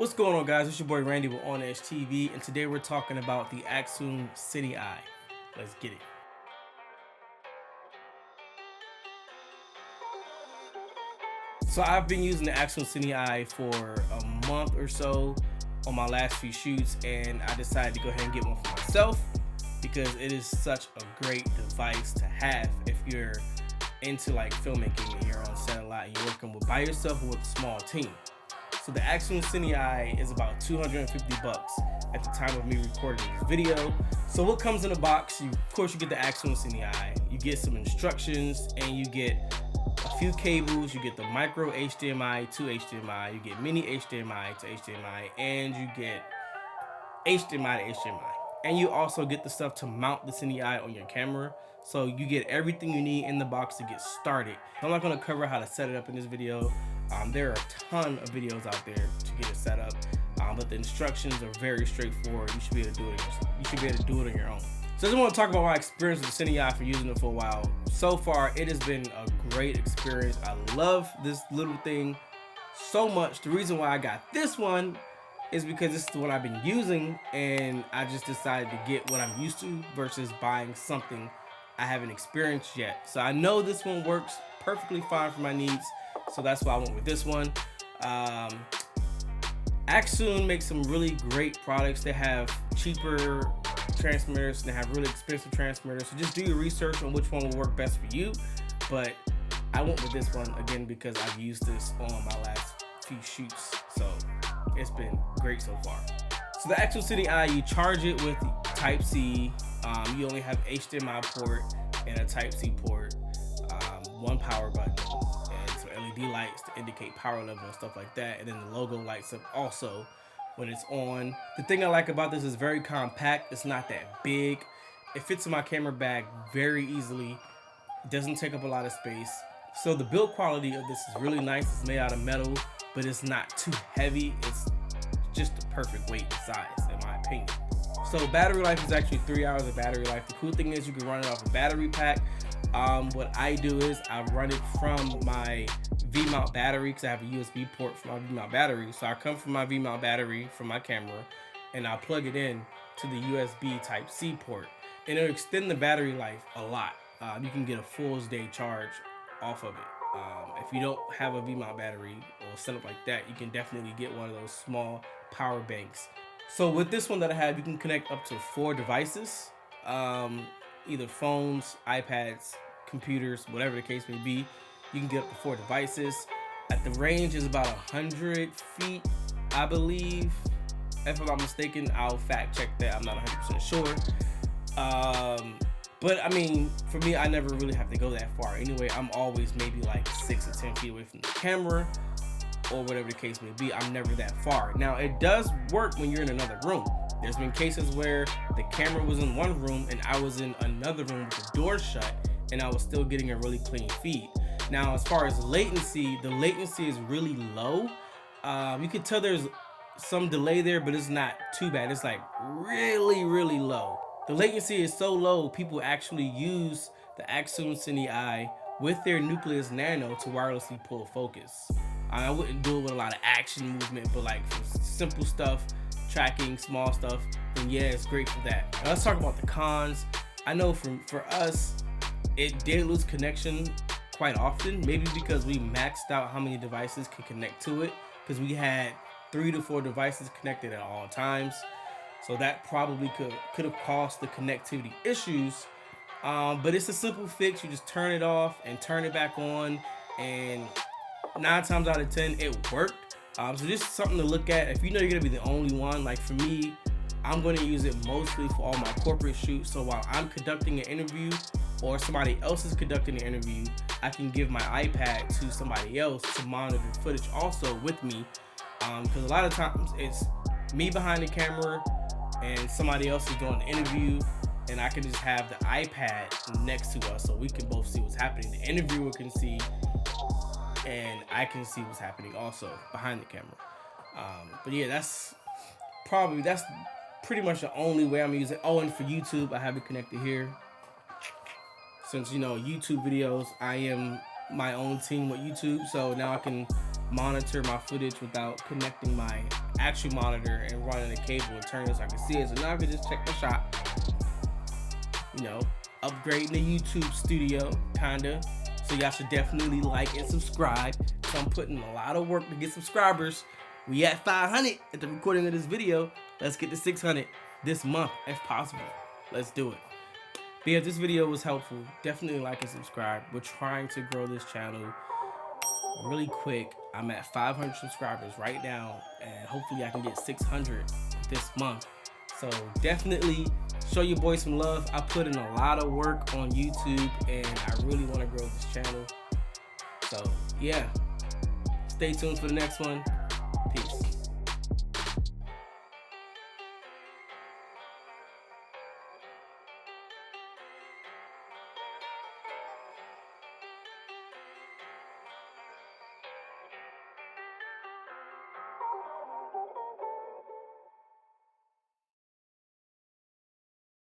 What's going on, guys? It's your boy Randy with On Edge TV, and today we're talking about the Accsoon CineEye. Let's get it. So I've been using the Accsoon CineEye for a month or so on my last few shoots, and I decided to go ahead and get one for myself because it is such a great device to have if you're into like filmmaking and you're on set a lot and you're working by yourself or with a small team. So the Accsoon CineEye is about $250 at the time of me recording this video. So what comes in the box? Of course, you get the Accsoon CineEye, you get some instructions, and you get a few cables. You get the micro HDMI to HDMI, you get mini HDMI to HDMI, and you get HDMI to HDMI. And you also get the stuff to mount the CineEye on your camera. So you get everything you need in the box to get started. I'm not going to cover how to set it up in this video. There are a ton of videos out there to get it set up, but the instructions are very straightforward. You should be able to do it. You should be able to do it on your own. So I just want to talk about my experience with the CineEye for using it for a while. So far, it has been a great experience. I love this little thing so much. The reason why I got this one is because this is what I've been using, and I just decided to get what I'm used to versus buying something I haven't experienced yet. So I know this one works perfectly fine for my needs, so that's why I went with this one. Accsoon makes some really great products. They have cheaper transmitters and they have really expensive transmitters, so just do your research on which one will work best for you. But I went with this one again because I've used this on my last few shoots, so it's been great so far. So the Accsoon CineEye, you charge it with Type-C. You only have HDMI port and a Type-C port, one power button, and some LED lights to indicate power level and stuff like that. And then the logo lights up also when it's on. The thing I like about this is very compact. It's not that big. It fits in my camera bag very easily. It doesn't take up a lot of space. So the build quality of this is really nice. It's made out of metal, but it's not too heavy. It's just the perfect weight and size, in my opinion. So battery life is actually 3 hours of battery life. The cool thing is you can run it off a battery pack. What I do is I run it from my V-mount battery because I have a USB port for my V-mount battery. So I come from my V-mount battery from my camera and I plug it in to the USB Type-C port, and it'll extend the battery life a lot. You can get a full day charge off of it. If you don't have a V-mount battery or setup like that, you can definitely get one of those small power banks. So with this one that I have, you can connect up to 4 devices, either phones, iPads, computers, whatever the case may be. You can get up to 4 devices. The range is about 100 feet, I believe. If I'm not mistaken, I'll fact check that. I'm not 100% sure. But I mean, for me, I never really have to go that far. Anyway, I'm always maybe like 6 or 10 feet away from the camera or whatever the case may be. I'm never that far. Now, it does work when you're in another room. There's been cases where the camera was in one room and I was in another room with the door shut and I was still getting a really clean feed. Now, as far as latency, the latency is really low. You can tell there's some delay there, but it's not too bad. It's like really, really low. The latency is so low, people actually use the Accsoon CineEye with their Nucleus Nano to wirelessly pull focus. I wouldn't do it with a lot of action movement, but like for simple stuff, tracking, small stuff, then yeah, it's great for that. Now let's talk about the cons. I know for us, it did lose connection quite often, maybe because we maxed out how many devices can connect to it, because we had 3 to 4 devices connected at all times. So that probably could have caused the connectivity issues. But it's a simple fix. You just turn it off and turn it back on, and 9 times out of 10 it worked. So just something to look at if you know you're gonna be the only one. Like for me, I'm gonna use it mostly for all my corporate shoots. So while I'm conducting an interview or somebody else is conducting an interview, I can give my iPad to somebody else to monitor footage also with me. Because a lot of times it's me behind the camera and somebody else is doing the interview, and I can just have the iPad next to us so we can both see what's happening. The interviewer can see, and I can see what's happening also behind the camera. But yeah, that's pretty much the only way I'm using it. Oh, and for YouTube, I have it connected here. Since, you know, YouTube videos, I am my own team with YouTube, so now I can monitor my footage without connecting my actual monitor and running a cable and turning so I can see it. So now I can just check my shot. You know, upgrading the YouTube studio, kinda. So y'all should definitely like and subscribe. So I'm putting a lot of work to get subscribers. We at 500 at the recording of this video. Let's get to 600 this month if possible. Let's do it. But if this video was helpful, definitely like and subscribe. We're trying to grow this channel really quick. I'm at 500 subscribers right now, and hopefully I can get 600 this month. So definitely show your boy some love. I put in a lot of work on YouTube, and I really want to grow this channel. So yeah, stay tuned for the next one.